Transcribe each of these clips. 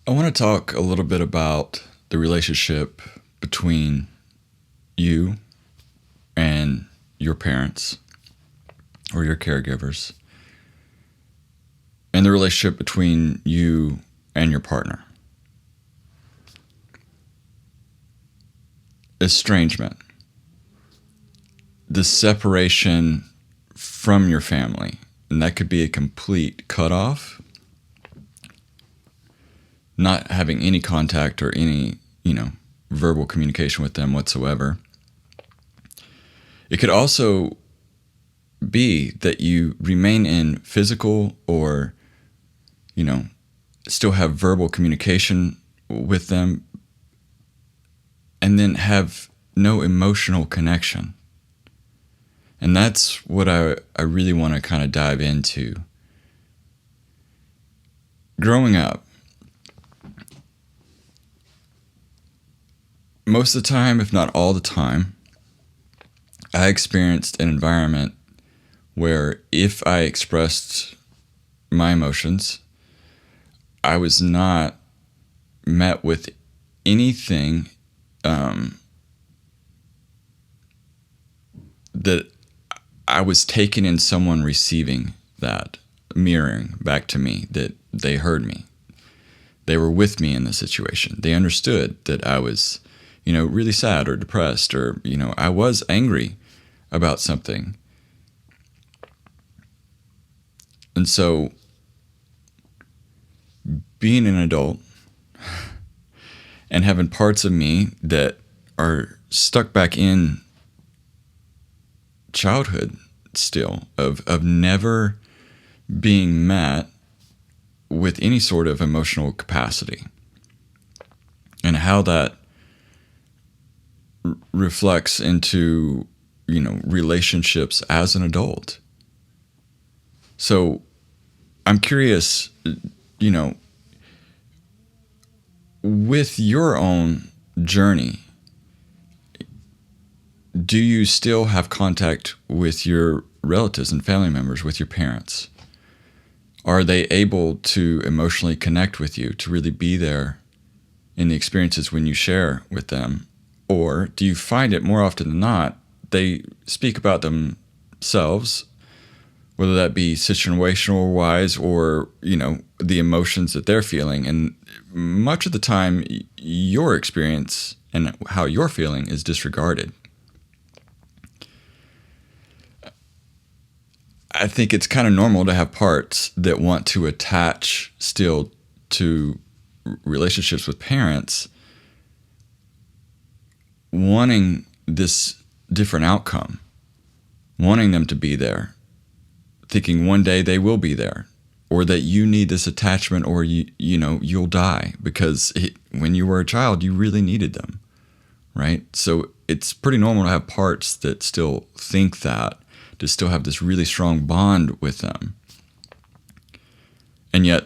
I want to talk a little bit about the relationship between you and your parents or your caregivers, and the relationship between you and your partner. Estrangement, the separation from your family, and that could be a complete cutoff, not having any contact or any, verbal communication with them whatsoever. It could also be that you remain in physical or, still have verbal communication with them and then have no emotional connection. And that's what I really want to kind of dive into. Growing up, most of the time, if not all the time, I experienced an environment where if I expressed my emotions, I was not met with anything that I was taken in someone receiving that, mirroring back to me that they heard me. They were with me in the situation. They understood that I was, really sad or depressed or, I was angry about something. And so being an adult and having parts of me that are stuck back in childhood still of never being met with any sort of emotional capacity, and how that reflects into relationships as an adult. So I'm curious, with your own journey, do you still have contact with your relatives and family members, with your parents? Are they able to emotionally connect with you, to really be there in the experiences when you share with them? Or do you find it more often than not, they speak about themselves, whether that be situational wise or, the emotions that they're feeling. And much of the time, your experience and how you're feeling is disregarded. I think it's kind of normal to have parts that want to attach still to relationships with parents, wanting this different outcome, wanting them to be there, thinking one day they will be there, or that you need this attachment, or you'll die because when you were a child, you really needed them, right? So it's pretty normal to have parts that still think that, to still have this really strong bond with them. And yet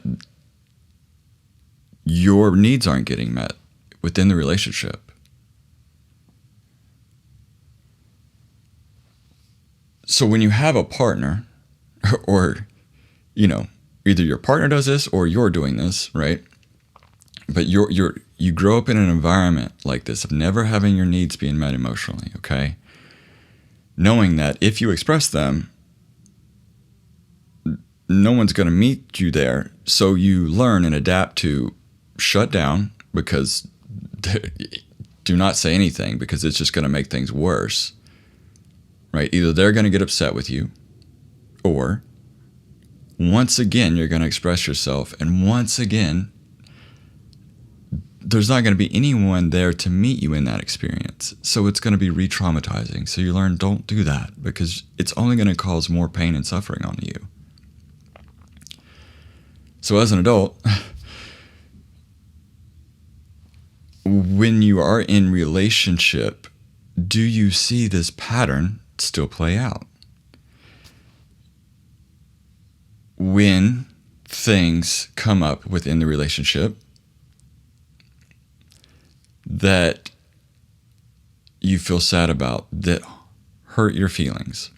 your needs aren't getting met within the relationship. So when you have a partner, or, either your partner does this or you're doing this, right? But you grow up in an environment like this of never having your needs being met emotionally, okay? Knowing that if you express them, no one's going to meet you there. So you learn and adapt to shut down, because do not say anything, because it's just going to make things worse, right? Either they're going to get upset with you, or once again, you're going to express yourself. And once again, there's not going to be anyone there to meet you in that experience. So it's going to be re-traumatizing. So you learn, don't do that, because it's only going to cause more pain and suffering on you. So as an adult, when you are in relationship, do you see this pattern still play out? When things come up within the relationship that you feel sad about, that hurt your feelings,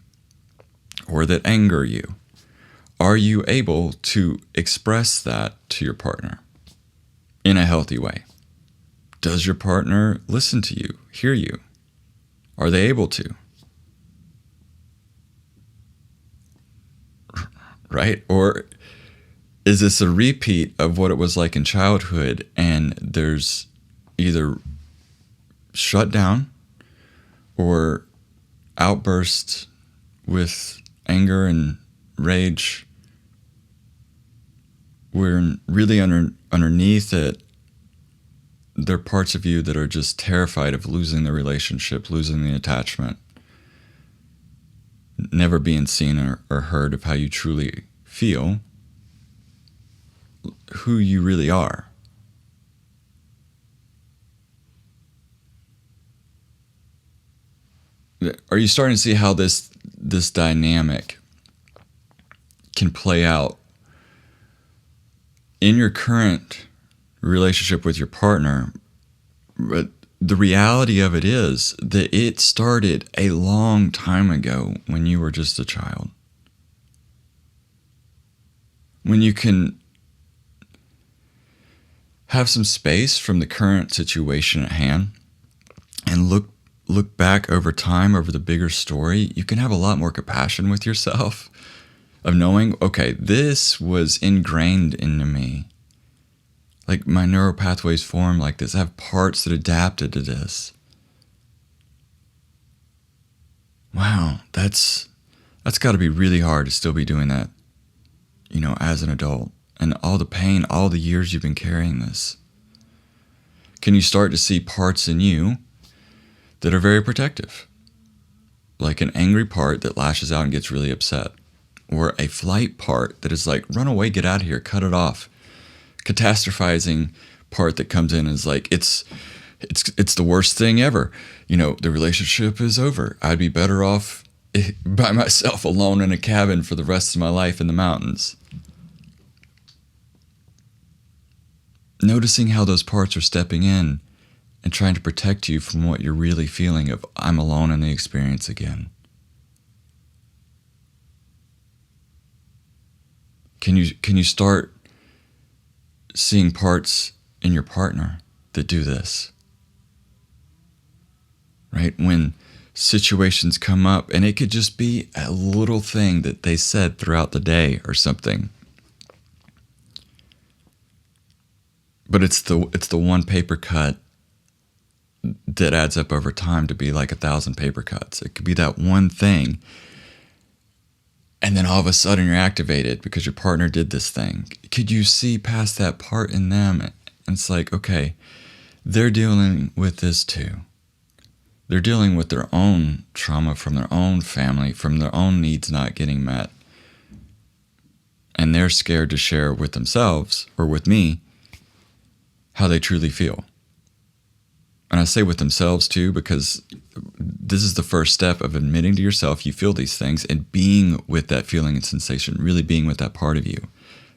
or that anger you, are you able to express that to your partner? in a healthy way? Does your partner listen to you, hear you? Are they able to? Right? Or is this a repeat of what it was like in childhood, and there's either shut down or outbursts with anger and rage? We're really underneath it. There are parts of you that are just terrified of losing the relationship, losing the attachment, never being seen or heard of how you truly feel, who you really are. Are you starting to see how this dynamic can play out in your current relationship with your partner? But the reality of it is that it started a long time ago when you were just a child. When you can have some space from the current situation at hand and look back over time, over the bigger story, you can have a lot more compassion with yourself of knowing, okay, this was ingrained into me. Like my neural pathways form like this. I have parts that adapted to this. Wow, that's got to be really hard to still be doing that, as an adult. And all the pain, all the years you've been carrying this. Can you start to see parts in you that are very protective? Like an angry part that lashes out and gets really upset. Or a flight part that is like, run away, get out of here, cut it off. Catastrophizing part that comes in is like, it's the worst thing ever. The relationship is over. I'd be better off by myself alone in a cabin for the rest of my life in the mountains. Noticing how those parts are stepping in and trying to protect you from what you're really feeling of, I'm alone in the experience again. Can you start seeing parts in your partner that do this? Right? When situations come up, and it could just be a little thing that they said throughout the day or something. But it's the one paper cut that adds up over time to be like 1,000 paper cuts. It could be that one thing, and then all of a sudden you're activated because your partner did this thing. Could you see past that part in them? And it's like, okay, they're dealing with this too. They're dealing with their own trauma from their own family, from their own needs not getting met. And they're scared to share with themselves or with me how they truly feel. And I say with themselves too, because this is the first step of admitting to yourself you feel these things and being with that feeling and sensation, really being with that part of you.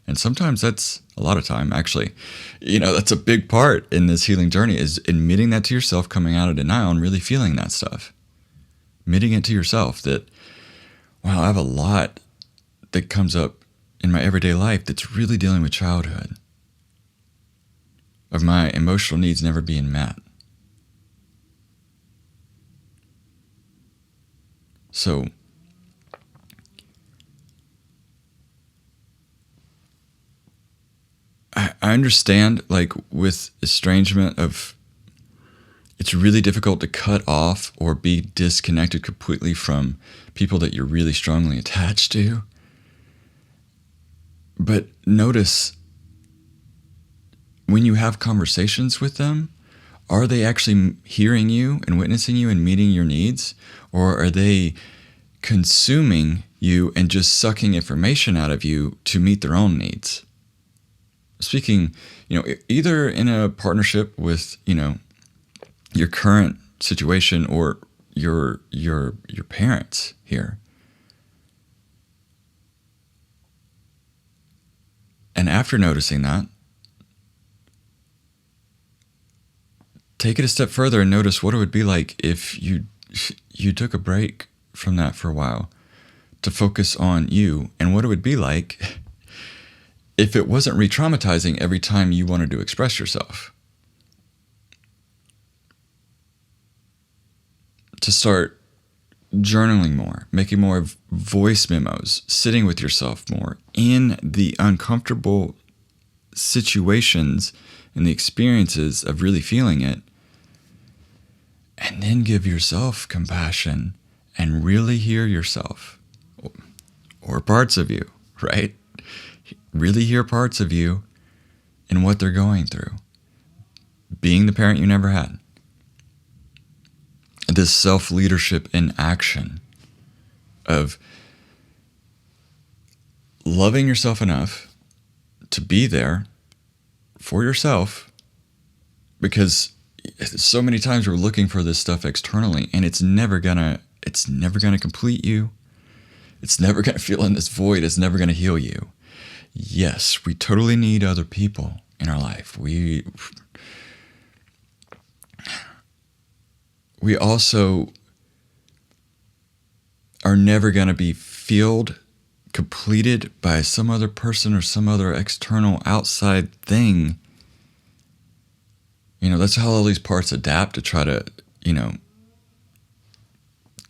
And sometimes that's a lot of time, actually. That's a big part in this healing journey, is admitting that to yourself, coming out of denial and really feeling that stuff. Admitting it to yourself that, wow, I have a lot that comes up in my everyday life that's really dealing with childhood, of my emotional needs never being met. So, I understand, like with estrangement it's really difficult to cut off or be disconnected completely from people that you're really strongly attached to. But notice when you have conversations with them, are they actually hearing you and witnessing you and meeting your needs? Or are they consuming you and just sucking information out of you to meet their own needs? Speaking, either in a partnership with, your current situation or your parents here. And after noticing that, take it a step further and notice what it would be like if you took a break from that for a while to focus on you, and what it would be like if it wasn't re-traumatizing every time you wanted to express yourself. To start journaling more, making more voice memos, sitting with yourself more in the uncomfortable situations and the experiences of really feeling it, and then give yourself compassion and really hear yourself or parts of you, right? Really hear parts of you and what they're going through. Being the parent you never had. This self-leadership in action of loving yourself enough to be there for yourself, because so many times we're looking for this stuff externally and it's never gonna complete you. It's never gonna fill in this void. It's never gonna heal you. Yes, we totally need other people in our life. We also are never going to be filled, completed by some other person or some other external outside thing. That's how all these parts adapt to try to,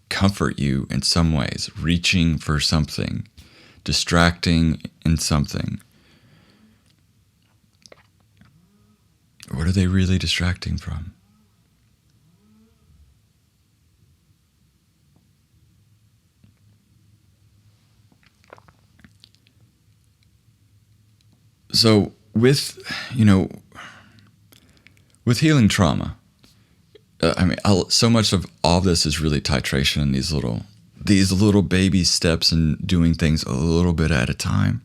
comfort you in some ways, reaching for something, distracting in something. What are they really distracting from? So with healing trauma, so much of all this is really titration and these little baby steps and doing things a little bit at a time.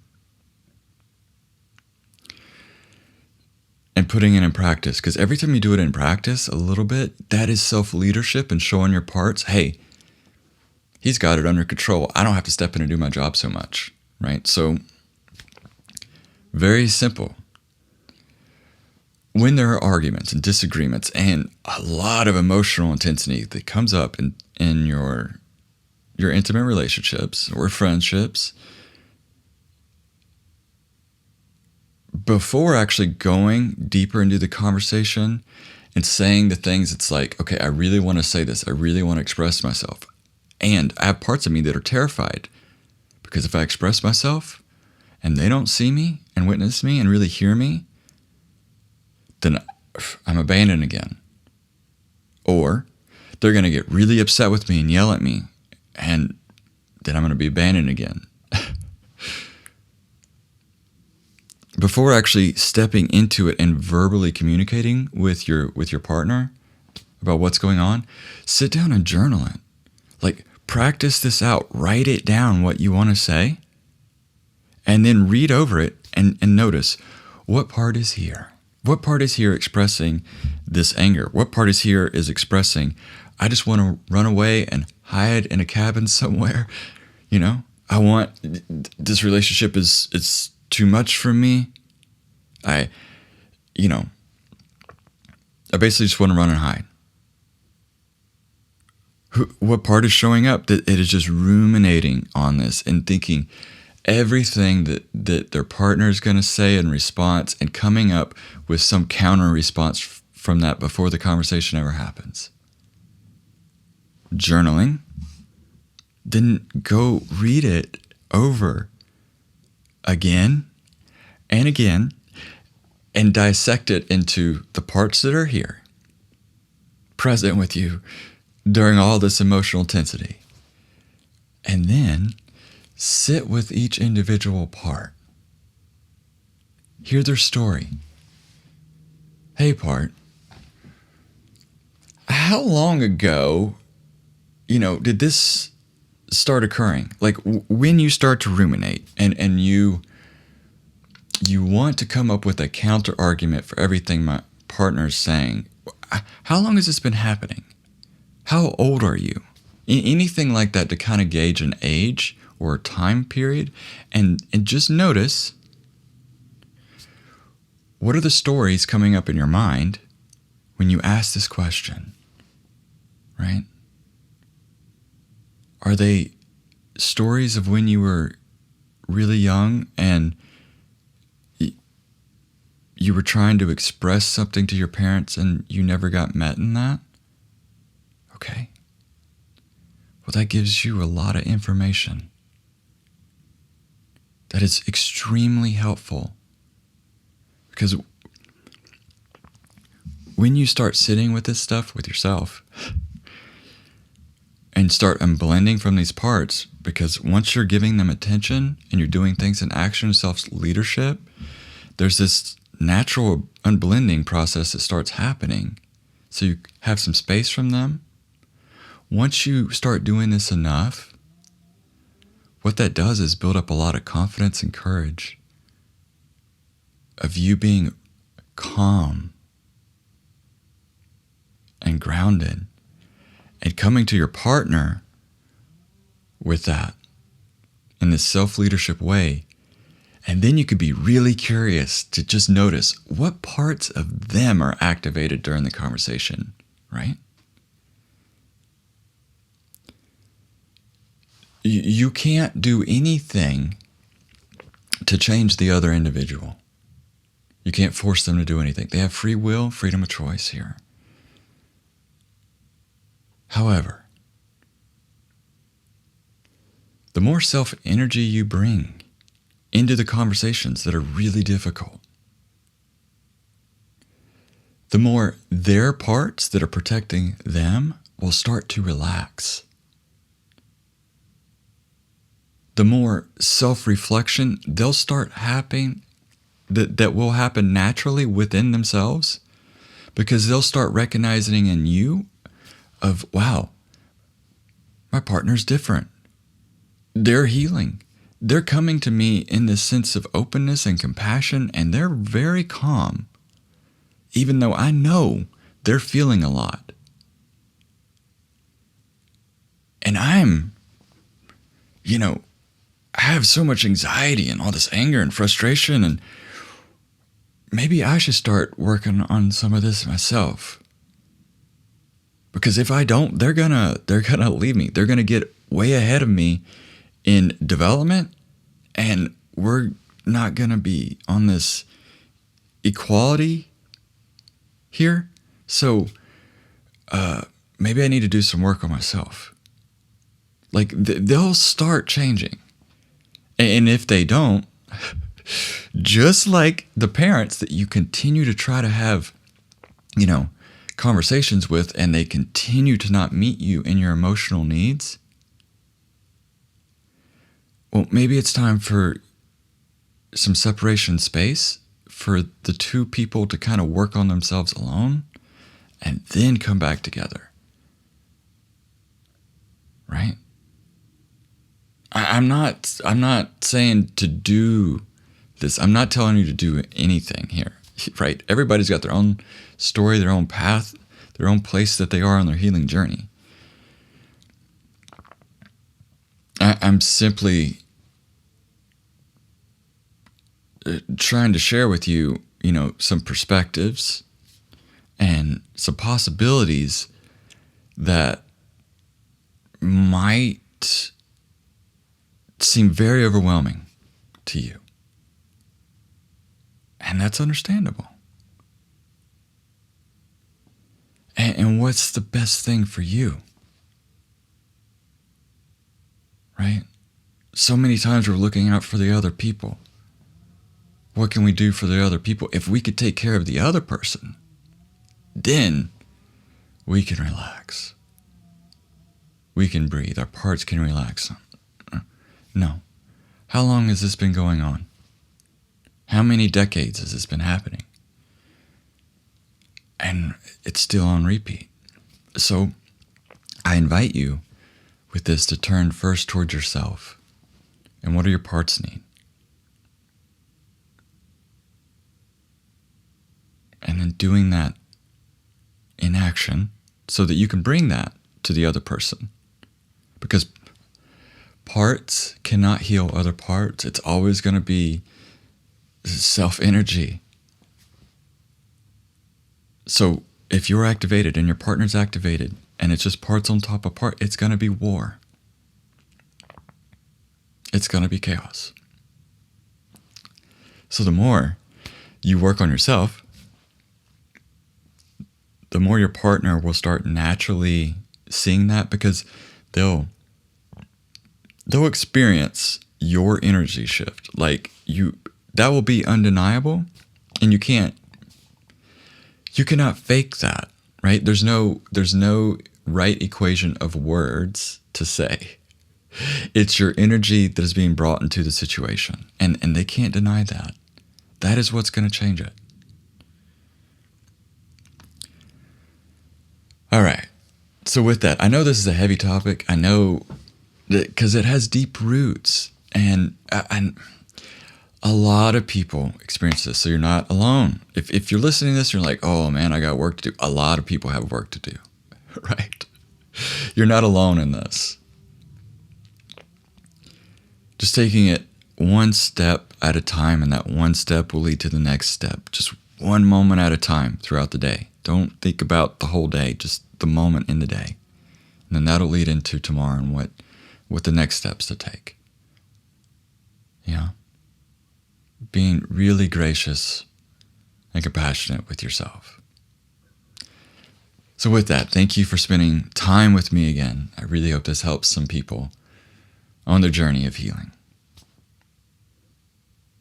And putting it in practice, because every time you do it in practice a little bit, that is self-leadership and showing your parts, hey, he's got it under control. I don't have to step in and do my job so much, right? So very simple. When there are arguments and disagreements and a lot of emotional intensity that comes up in your intimate relationships or friendships, before actually going deeper into the conversation and saying the things, it's like, okay, I really want to say this. I really want to express myself. And I have parts of me that are terrified, because if I express myself and they don't see me and witness me and really hear me, then I'm abandoned again. Or they're going to get really upset with me and yell at me, and then I'm going to be abandoned again. Before actually stepping into it and verbally communicating with your partner about what's going on, sit down and journal it. Like, practice this out. Write it down, what you want to say, and then read over it and notice, what part is here? What part is here expressing this anger? What part is here is expressing, I just want to run away and hide in a cabin somewhere. I want, this relationship is too much for me. I basically just want to run and hide. What part is showing up that it is just ruminating on this and thinking everything that their partner is going to say in response, and coming up with some counter response from that before the conversation ever happens. Journaling. Then go read it over again and again and dissect it into the parts that are here, present with you during all this emotional intensity. And then sit with each individual part. Hear their story. Hey, part, how long ago, did this start occurring? Like, when you start to ruminate and you want to come up with a counter argument for everything my partner's saying, how long has this been happening? How old are you? Anything like that to kind of gauge an age or a time period, and just notice, what are the stories coming up in your mind when you ask this question, right? Are they stories of when you were really young and you were trying to express something to your parents and you never got met in that? Okay. Well, that gives you a lot of information that is extremely helpful. Because when you start sitting with this stuff with yourself and start unblending from these parts, because once you're giving them attention and you're doing things in action, self-leadership, there's this natural unblending process that starts happening. So you have some space from them. Once you start doing this enough, what that does is build up a lot of confidence and courage of you being calm and grounded and coming to your partner with that in this self-leadership way. And then you could be really curious to just notice what parts of them are activated during the conversation, right? You can't do anything to change the other individual. You can't force them to do anything. They have free will, freedom of choice here. However, the more self-energy you bring into the conversations that are really difficult, the more their parts that are protecting them will start to relax. The more self-reflection they'll start happening, that will happen naturally within themselves, because they'll start recognizing in you of, wow, my partner's different. They're healing. They're coming to me in this sense of openness and compassion, and they're very calm, even though I know they're feeling a lot. And I have so much anxiety and all this anger and frustration, and maybe I should start working on some of this myself. Because if I don't, they're gonna leave me. They're gonna get way ahead of me in development, and we're not gonna be on this equality here. So maybe I need to do some work on myself. Like they'll start changing. And if they don't, just like the parents that you continue to try to have, conversations with, and they continue to not meet you in your emotional needs, well, maybe it's time for some separation space for the two people to kind of work on themselves alone and then come back together. Right? I'm not saying to do this. I'm not telling you to do anything here, right? Everybody's got their own story, their own path, their own place that they are on their healing journey. I'm simply trying to share with you, some perspectives and some possibilities that might seem very overwhelming to you. And that's understandable. And what's the best thing for you? Right? So many times we're looking out for the other people. What can we do for the other people? If we could take care of the other person, then we can relax. We can breathe. Our parts can relax. No. How long has this been going on? How many decades has this been happening? And it's still on repeat. So I invite you with this to turn first towards yourself. And what do your parts need? And then doing that in action so that you can bring that to the other person. Because parts cannot heal other parts. It's always going to be self-energy. So if you're activated and your partner's activated and it's just parts on top of part, it's going to be war. It's going to be chaos. So the more you work on yourself, the more your partner will start naturally seeing that, because they'll experience your energy shift. Like that will be undeniable, and you cannot fake that, right? There's no right equation of words to say. It's your energy that is being brought into the situation, and they can't deny that. That is what's going to change it. All right. So with that, I know this is a heavy topic. I know that because it has deep roots, and a lot of people experience this. So you're not alone. If you're listening to this, you're like, oh man, I got work to do. A lot of people have work to do, right? You're not alone in this. Just taking it one step at a time, and that one step will lead to the next step. Just one moment at a time throughout the day. Don't think about the whole day, just the moment in the day. And then that'll lead into tomorrow and what the next steps to take. Yeah. Being really gracious and compassionate with yourself. So with that, thank you for spending time with me again. I really hope this helps some people on their journey of healing.